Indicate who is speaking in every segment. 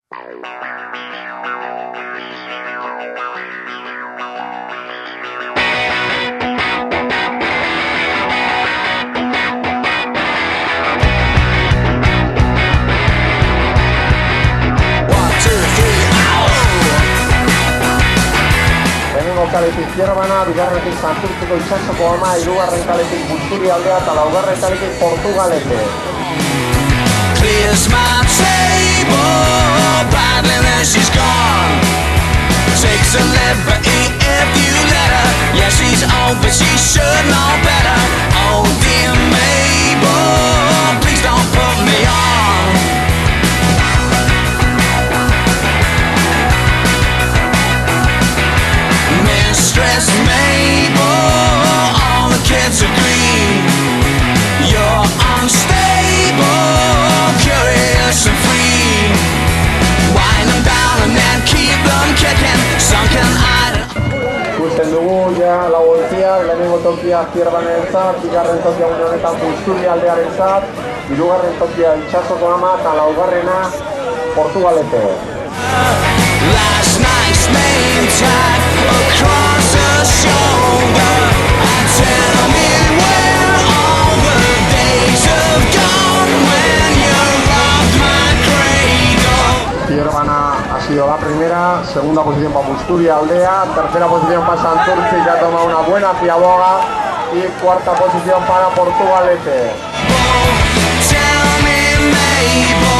Speaker 1: Kaletik Zierbana, bigarrenetik Santurtziko itsasoko ama, hirugarren kaletik Busturialdea eta laugarren kaletik Portugalete.
Speaker 2: Clears my table, battling as she's gone. Takes a liberty if you let her. Yeah, she's old, but she should know better. Oh, dear Mabel, please don't put me on. Mistress Mabel, all the kids agree. You're unstable, curious and free. Wind them down and then keep them kicking. Sunken idle.
Speaker 1: Ikusten dugu ja lau ontziak, lehenengo tokia Zierbanentzat, bigarren tokia une honetan Busturialdearentzat, hirugarren tokia itsasoko ama eta laugarrena Portugalete.
Speaker 2: Last night's name tag across her shoulder. Tell me where all the days have gone when you rocked my cradle.
Speaker 1: Zierbana ha sido la primera, segunda posición para Busturialdea, tercera posición para Santurtzi, que ha tomado una buena ciaboga, y cuarta posición para Portugalete.
Speaker 2: Tell me, Mabel.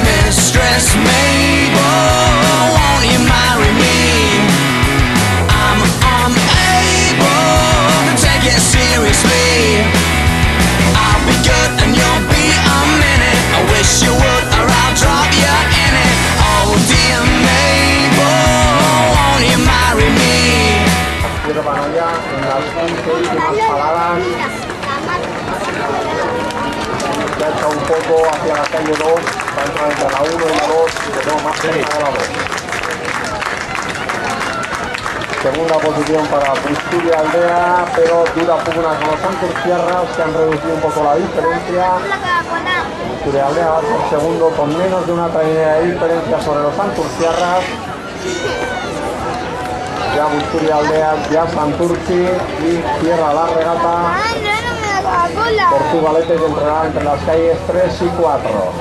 Speaker 2: Mistress Mabel, won't you marry me? I'm unable to take it seriously. I'll be good and you'll be a minute. I wish you would or I'll drop you in it. Oh dear Mabel, won't you marry me?
Speaker 1: Zierbana ya en las 15 últimas paradas. Ya ha echado un poco hacia la calle 2, va a entrar entre la 1 y la 2 y tenemos más cerca de la 2. Segunda posición para Busturialdea, pero dura pugna con los santurciarras, que han reducido un poco la diferencia. Busturialdea va a ser segundo con menos de una trainera de diferencia sobre los santurciarras. Ya Busturialdea, ya Santurtzi, y cierra la regata Portugalete, que entrará entre las calles 3 y 4.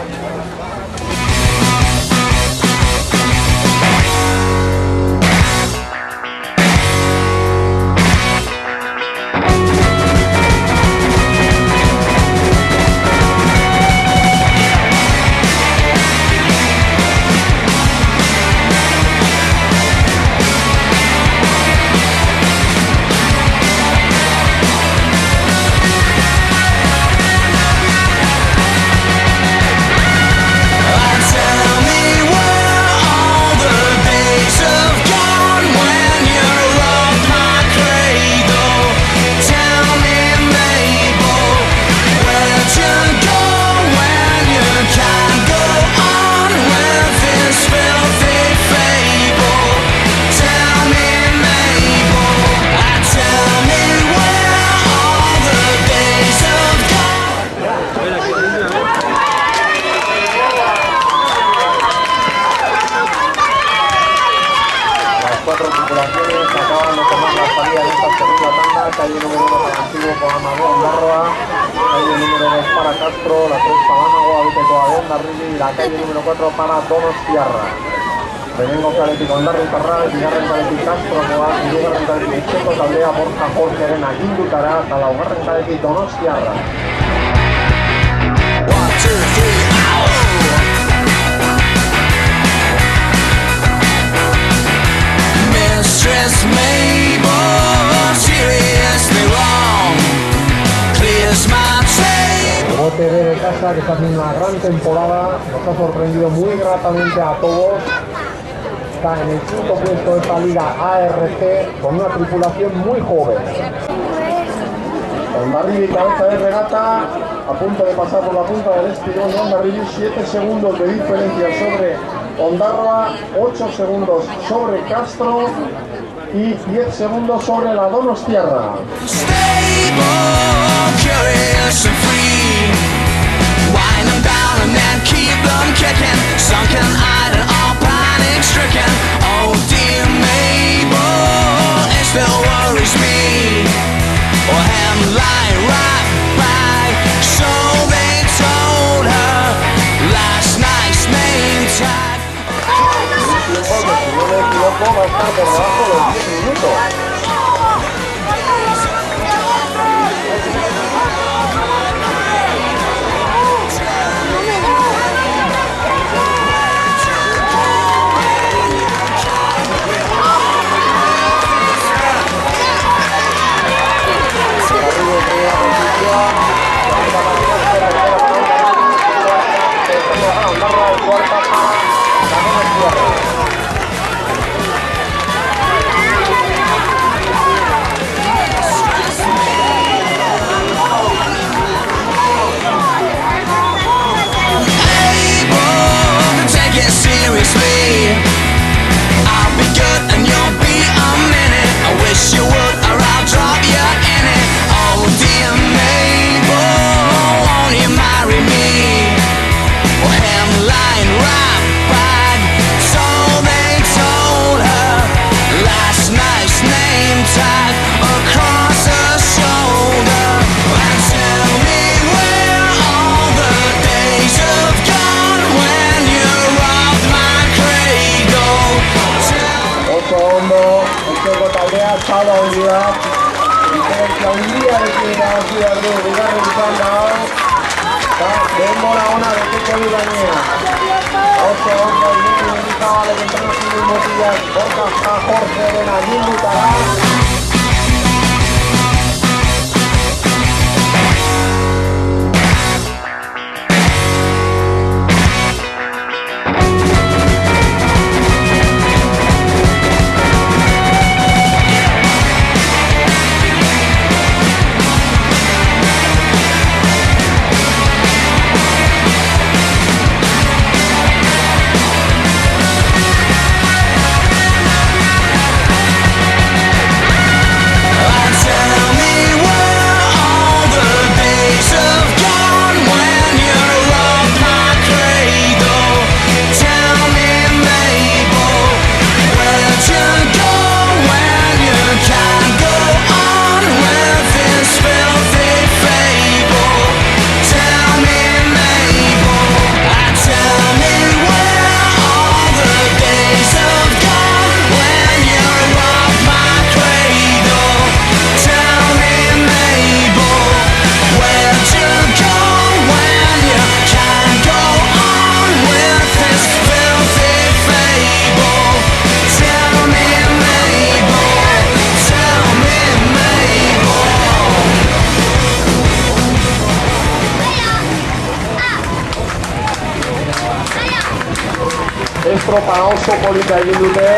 Speaker 1: Acaban de tomar la salida de esta segunda tanda, calle número 1 para Antiguo para Amador Ondarroa, calle número 2 para Castro, la 3 para Anago, Abiteko de Ondarribia y la calle número 4 para Donostiarra. Lehenengo kaletik Ondarritarra, bigarren kaletik Castro, hirugarren kaletik Etxeko taldea Borja Jorgeren agindutara eta laugarren kaletik Donostiarra.
Speaker 2: 1, 2, 3, Mistress Mabel, seriously wrong. Clears my table.
Speaker 1: Bote B de casa, que está haciendo una gran temporada, nos ha sorprendido muy gratamente a todos. Está en el quinto puesto de esta liga ARC con una tripulación muy joven. Ondarribi, cabeza de regata, a punto de pasar por la punta del espigón de Ondarribi, 7 segundos de diferencia sobre Ondarroa 8 segundos sobre Castro y 10 segundos sobre la Donostiarra. Va a estar por debajo de los 10 minutos. Sala unidad, diferencia un día de que la ciudad de Uruguay demora una de que Uruguay. 8 hombres y indicaba de que entró sin motillas, Borja hasta Jorge de Nadine Lutará. Estropa oso polita egin dute.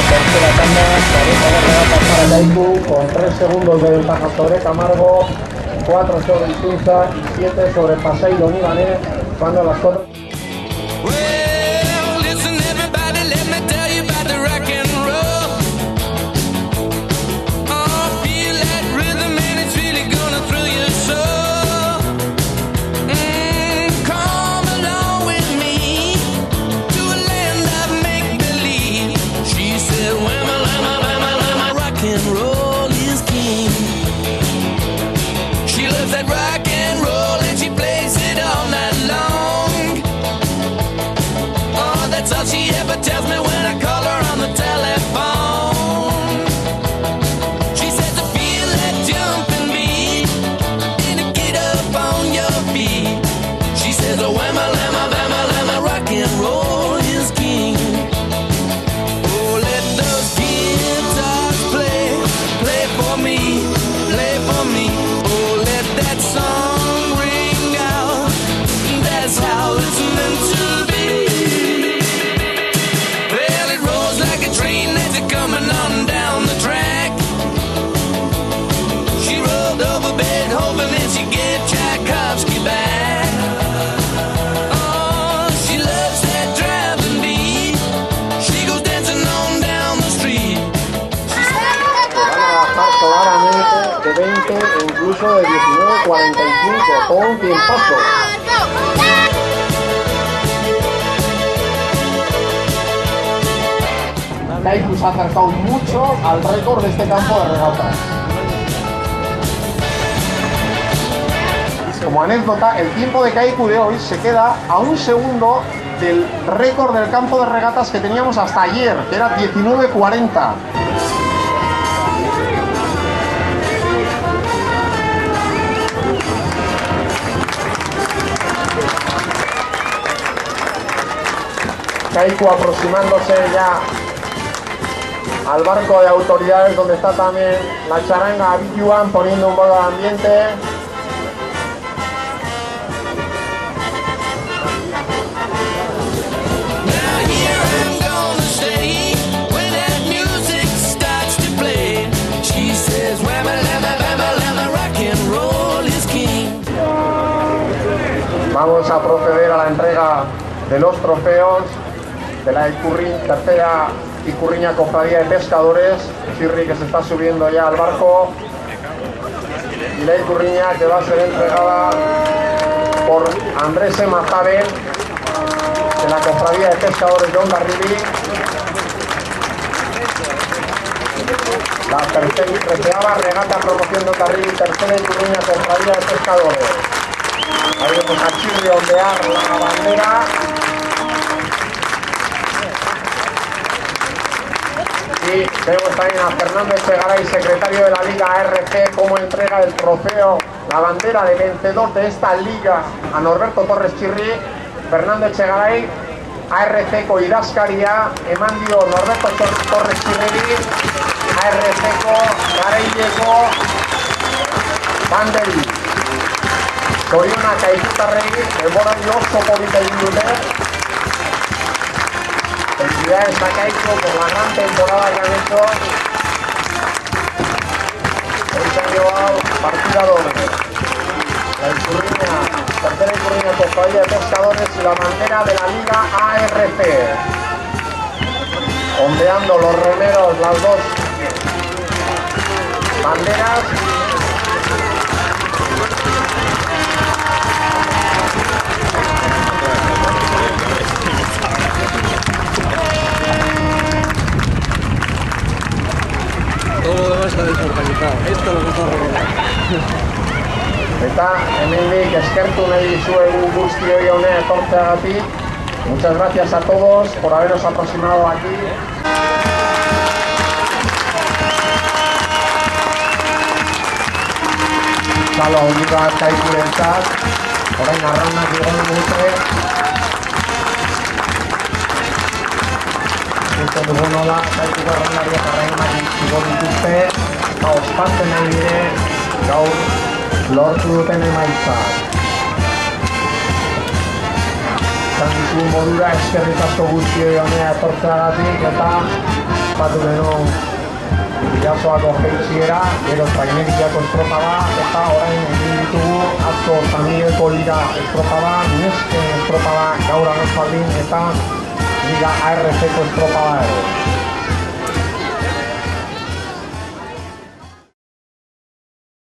Speaker 1: Tercera tanda, para Kaiku con 3 segundos de ventaja sobre Camargo, 4 sobre Insulza y 7 sobre Paseiro Nibanés, cuando las 4.
Speaker 2: She loves that rock and roll and she plays it all night long.
Speaker 1: Un tiempazo. Kaiku se ha acercado mucho al récord de este campo de regatas. Como anécdota, el tiempo de Kaiku de hoy se queda a 1 segundo del récord del campo de regatas que teníamos hasta ayer, que era 19:40. Kaiku aproximándose ya al barco de autoridades, donde está también la charanga Yuan poniendo un poco de ambiente. Vamos a proceder a la entrega de los trofeos de la tercera Icurriña Cofradía de Pescadores. Chirri, que se está subiendo ya al barco, y la Icurriña, que va a ser entregada por Andrés Emazabe de la Cofradía de Pescadores de Hondarribí. La tercera regata promoción de Hondarribí, tercera Icurriña Cofradía de Pescadores. Ahí vemos a Chirri ondear la bandera. Y vemos también a Fernando Echegaray, secretario de la Liga ARC, como entrega el trofeo, la bandera de vencedor de esta liga, a Norberto Torres Chirri. Fernando Echegaray, ARC Idazkaria, emandio Norberto Torres Chirri, ARC Garaileko banderi. Zorionak Kaikutarrei, denboraldi oso polita egin dute. Felicidades a Kaiku por la gran temporada que han hecho. Hoy se han llevado partida doble. La Icurriña, tercera Icurriña Cofradía de Pescadores, y la bandera de la Liga ARC. Ondeando los remeros las dos banderas.
Speaker 3: Todo lo demás está desorganizado. Esto lo que está arreglado.
Speaker 1: Eta hemendik eskertu nahi dizuegu guztioi honea etortzeagatik. Muchas gracias a todos por haberos aproximado aquí. Zalo handi bat Kaikurentzat, orain arraunak egon dute. Ikusten dugu nola Kaiku arraunariak arraunak igo dituzte, eta ospatzen nahi dire gaur lortu duten emaitzak. Izan ditu modura eskerrik asko guztioi honea etortzeagatik, eta ospatu genuen Bidasoako jeitsiera, gero Traineriako estropada, eta orain egin ditugu atzo San Miguelko Liga estropada, Nesken estropada gaur arraspaldin, eta Liga ARC-ko estropada ere.